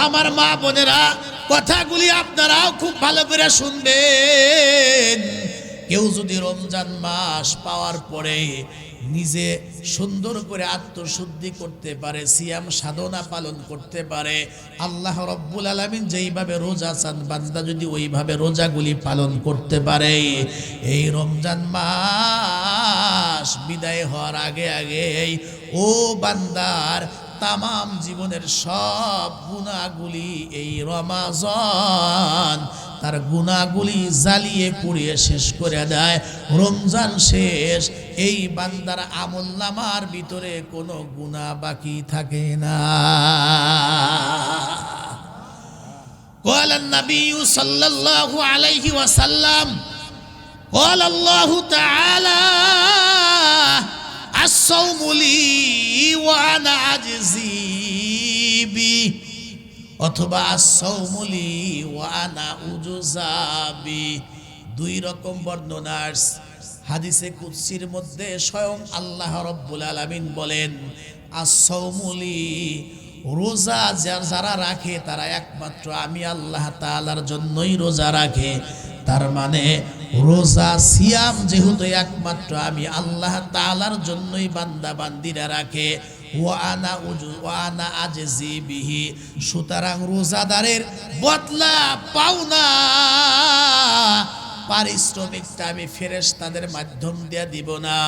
আমার মা বোনেরা, কথাগুলি আপনারাও খুব ভালো করে শুনবেন। কেউ যদি রমজান মাস পাওয়ার পরে নিজে সুন্দর করে আত্মশুদ্ধি করতে পারে, সিয়াম সাধনা পালন করতে পারে, আল্লাহ রব্বুল আলামিন যেইভাবে রোজা চান বান্দা যদি ওইভাবে রোজাগুলি পালন করতে পারে, এই রমজান মাস বিদায় হওয়ার আগে আগেই ও বান্দার তামাম জীবনের সব গুনাহগুলি এই রমাজান তার গুনাহগুলি জ্বালিয়ে পুড়িয়ে শেষ করে দেয়। রমজান শেষ, এই বান্দার আমলনামার ভিতরে কোনো গুনাহ বাকি থাকে না। قال النبي صلى الله عليه وسلم قال الله تعالى الصوم لي وأنا أجزي به অথবা as-sawmu li wa ana ujza bi। দুই রকম বর্ণনা হাদিসে কুদসির মধ্যে স্বয়ং আল্লাহ রাব্বুল আলামিন বলেন as-sawmu li, রোজা যারা রাখে তারা একমাত্র আমি আল্লাহ তাআলার জন্যই রোজা রাখে। তার মানে রোজা সিয়াম যেহেতু একমাত্র আমি আল্লাহ তাআলার জন্যই বান্দা বান্দিরা রাখে, ওয়ানা আজজি বিহি, সুতরাং রোজাদারের বদলা পাওনা পারিশ্রমিকটা আমি ফেরেশতাদের মাধ্যম দিয়ে দিব না,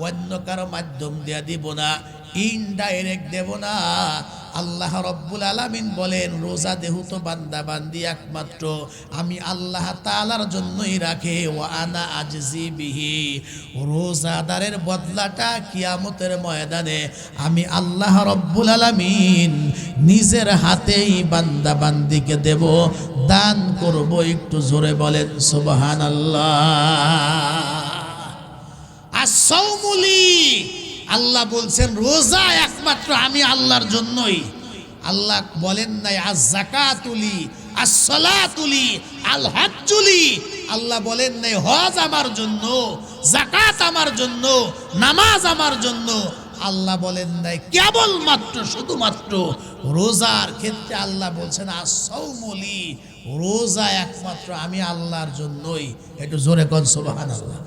অন্য কারো মাধ্যম দিয়ে দিব না, ইনডাইরেক্ট দেব না। আল্লাহ রব্বুল আলামিন বলেন রোজা যেহেতু বান্দা বান্দি একমাত্র আমি আল্লাহ তাআলার জন্যই রাখে, ওয়া আনা আজজি বিহি, রোজাদারের বদলাটা কিয়ামতের ময়দানে আমি আল্লাহ রব্বুল আলামিন নিজের হাতেই বান্দা বান্দিকে দেব, দান করব। একটু জোরে বলেন সুবহানাল্লাহ। as-sawmu li, আল্লাহ বলছেন রোজা একমাত্র আমি আল্লাহর জন্যই। আল্লাহ বলেন নাই আজ-যাকাতুলি, আস-সালাতুলি, আল-হাজ্জুলি। আল্লাহ বলেন নাই হজ আমার জন্য, যাকাত আমার জন্য, নামাজ আমার জন্য। আল্লাহ বলেন নাই কেবলমাত্র শুধুমাত্র রোজার ক্ষেত্রে আল্লাহ বলছেন as-sawmu li, রোজা একমাত্র আমি আল্লাহর জন্যই। একটু জোরে কোন সুবহানাল্লাহ।